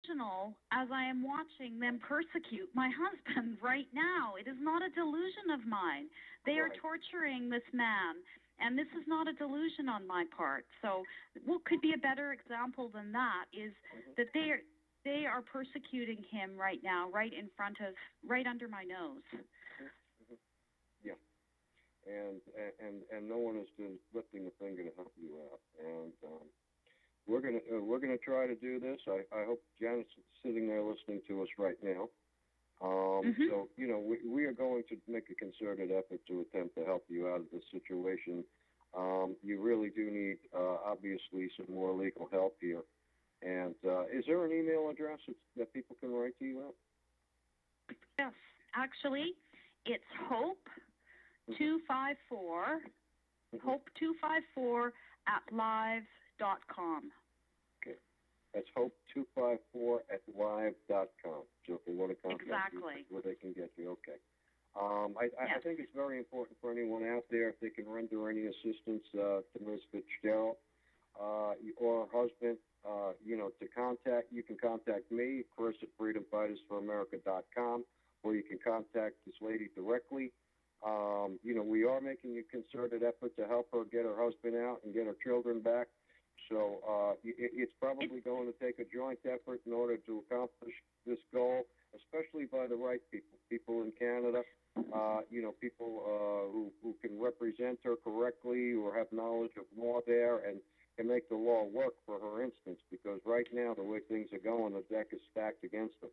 delusional as I am watching them persecute my husband right now. It is not a delusion of mine. They are torturing this man, and this is not a delusion on my part. So what could be a better example than that is that they are persecuting him right now, right under my nose. Yeah. And no one is lifting a finger to help you out. And we're gonna try to do this. I hope Janet's sitting there listening to us right now. So we are going to make a concerted effort to attempt to help you out of this situation. You really do need obviously some more legal help here. And is there an email address that people can write to you at? Yes, actually, it's Hope254, Hope254 at live.com. Okay, that's Hope254 at live.com. So if they want to contact you, that's where they can get you. Okay. I think it's very important for anyone out there, if they can render any assistance to Ms. Fitzgerald or her husband, to contact. You can contact me, Chris at freedomfightersforamerica.com, or you can contact this lady directly. We are making a concerted effort to help her get her husband out and get her children back. So it's probably going to take a joint effort in order to accomplish this goal, especially by the right people in Canada, people who can represent her correctly or have knowledge of law there and can make the law work for her instance, because right now, the way things are going, the deck is stacked against them.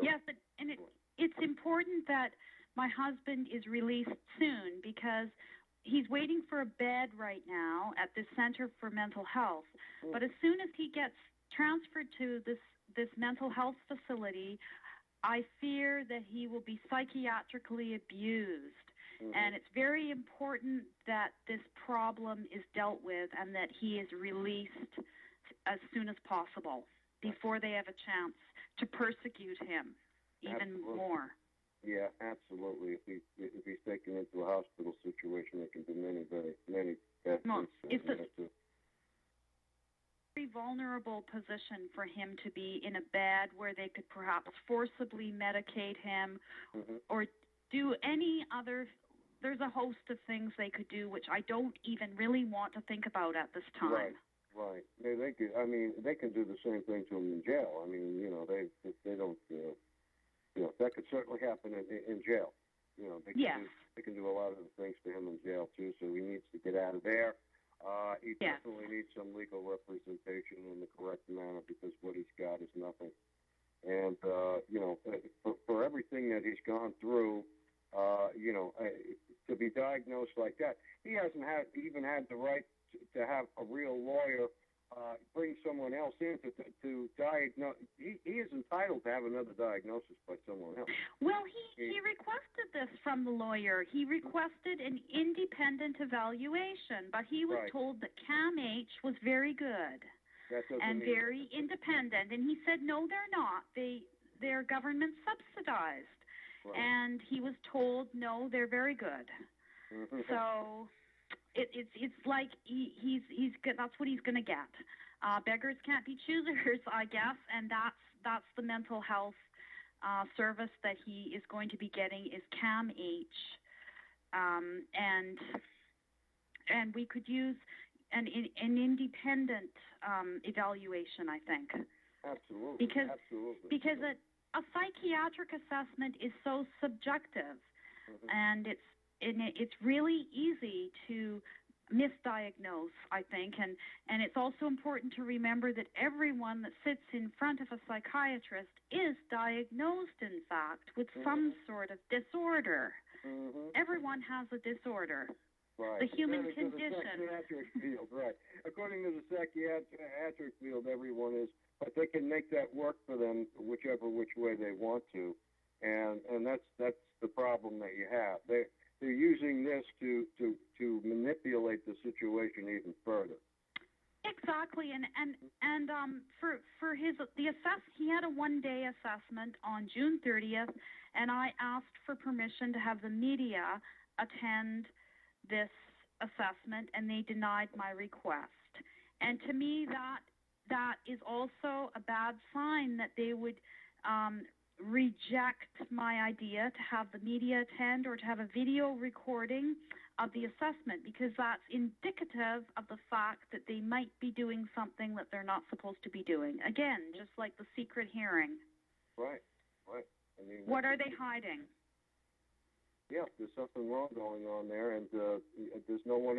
Yes, and it's important that my husband is released soon, because he's waiting for a bed right now at the Center for Mental Health. But as soon as he gets transferred to this mental health facility, I fear that he will be psychiatrically abused. And it's very important that this problem is dealt with and that he is released as soon as possible before they have a chance to persecute him even more. Yeah, absolutely. If he's taken into a hospital situation, there can be many bad things. It's a very vulnerable position for him to be in a bed where they could perhaps forcibly medicate him or do any other. There's a host of things they could do, which I don't even really want to think about at this time. Right. They could. I mean, they can do the same thing to him in jail. I mean, they don't. That could certainly happen in jail. They can do a lot of the things to him in jail too. So he needs to get out of there. He definitely needs some legal representation in the correct manner, because what he's got is nothing. And for everything that he's gone through, to be diagnosed like that, he hasn't even had the right to have a real lawyer bring someone else in to diagnose. He is entitled to have another diagnosis by someone else. Well, he requested this from the lawyer. He requested an independent evaluation, but he was told that CAMH was very good and very independent. And he said, no, they're not. They're government subsidized. And he was told, no, they're very good. So it's like he's that's what he's going to get. Beggars can't be choosers, I guess, and that's the mental health service that he is going to be getting is CAMH, and we could use an independent evaluation, I think. Absolutely. Because a psychiatric assessment is so subjective, and it's really easy to misdiagnose, I think, and it's also important to remember that everyone that sits in front of a psychiatrist is diagnosed, in fact, with some sort of disorder. Everyone has a disorder. The human condition. The psychiatric field, according to the psychiatric field, everyone is, but they can make that work for them which way they want to, and that's the problem that you have. They're using this to manipulate the situation even further. Exactly, and for he had a one-day assessment on June 30th, and I asked for permission to have the media attend this assessment, and they denied my request. And to me, that that is also a bad sign that they would reject my idea to have the media attend or to have a video recording of the assessment, because that's indicative of the fact that they might be doing something that they're not supposed to be doing. Again, just like the secret hearing. Right, right. I mean, what are they hiding? Yeah, there's something wrong going on there, and there's no one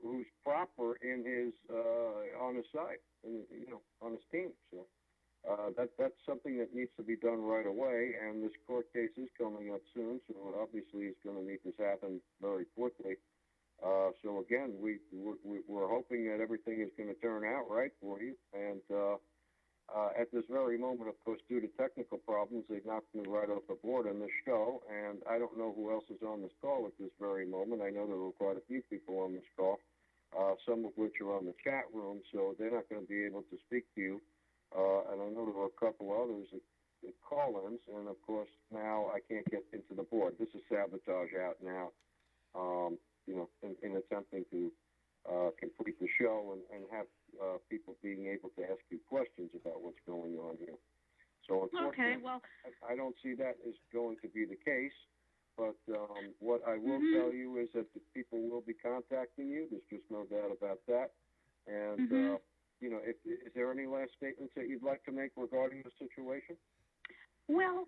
who's proper in his on his side, on his team. So that's something that needs to be done right away. And this court case is coming up soon, so obviously it's going to need this happen very quickly. So again, we're hoping that everything is going to turn out right for you, and. At this very moment, of course, due to technical problems, they knocked me right off the board on this show, and I don't know who else is on this call at this very moment. I know there were quite a few people on this call, some of which are on the chat room, so they're not going to be able to speak to you. And I know there were a couple others that call-ins, and of course, now I can't get into the board. This is sabotage out now, in attempting to complete the show and have people being able to ask you questions about what's going on here. So unfortunately, I don't see that as going to be the case. But what I will tell you is that the people will be contacting you. There's just no doubt about that. And is there any last statements that you'd like to make regarding the situation? Well,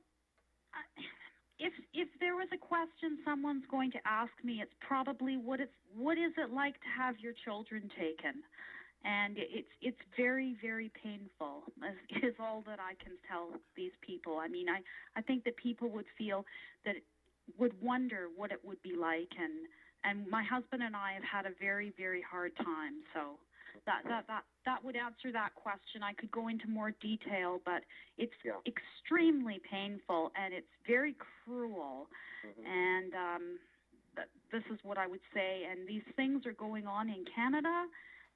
if there was a question someone's going to ask me, it's probably what is it like to have your children taken? And it's very, very painful, is all that I can tell these people. I mean, I think that people would feel that would wonder what it would be like, and my husband and I have had a very, very hard time. So that would answer that question. I could go into more detail, but it's extremely painful and it's very cruel. And this is what I would say. And these things are going on in Canada.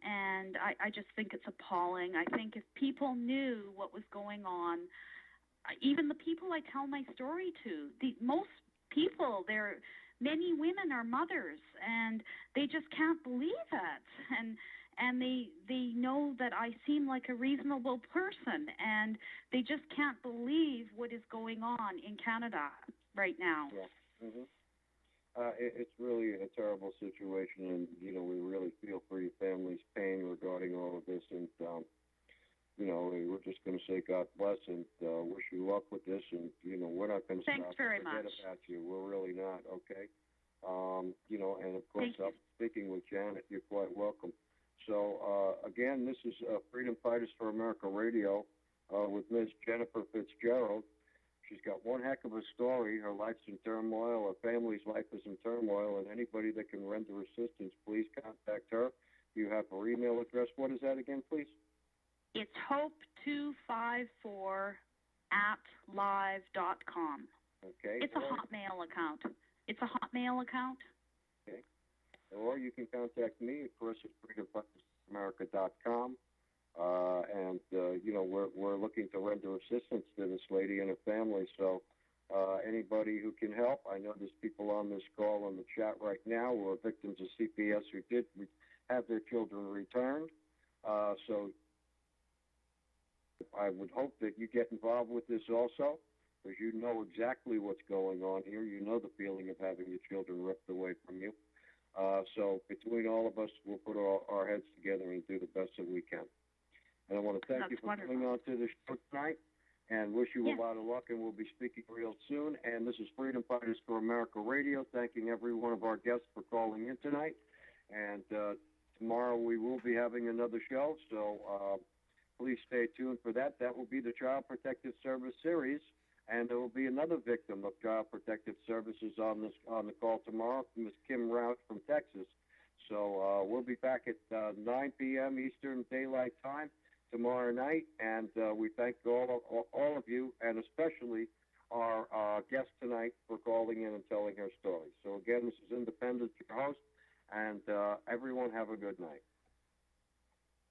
And I just think it's appalling. I think if people knew what was going on, even the people I tell my story to, most people, many women are mothers, and they just can't believe it. And they know that I seem like a reasonable person, and they just can't believe what is going on in Canada right now. Yeah. It's really a terrible situation, and we really feel for your family's pain regarding all of this, and we're just going to say God bless and wish you luck with this, and we're not going to stop forget about you. We're really not, okay? And of course, I'm speaking with Janet. You're quite welcome. So again, this is Freedom Fighters for America Radio with Ms. Jennifer Fitzgerald. She's got one heck of a story. Her life's in turmoil. Her family's life is in turmoil. And anybody that can render assistance, please contact her. You have her email address. What is that again, please? It's hope254@live.com. Okay. It's a Hotmail account. Okay. Or you can contact me, of course, at freedomfightersamerica.com. And we're looking to render assistance to this lady and her family. So anybody who can help, I know there's people on this call on the chat right now who are victims of CPS who did have their children returned. So I would hope that you get involved with this also, because you know exactly what's going on here. You know the feeling of having your children ripped away from you. So between all of us, we'll put our heads together and do the best that we can. And I want to thank you for coming on to the show tonight and wish you a lot of luck, and we'll be speaking real soon. And this is Freedom Fighters for America Radio, thanking every one of our guests for calling in tonight. And tomorrow we will be having another show, so please stay tuned for that. That will be the Child Protective Service series, and there will be another victim of Child Protective Services on the call tomorrow, Ms. Kim Rouse from Texas. So we'll be back at 9 p.m. Eastern Daylight Time tomorrow night, and we thank all of you, and especially our guest tonight, for calling in and telling her story. So again, this is Independent, your host, and everyone have a good night.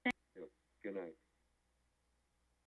Thank you. Good night.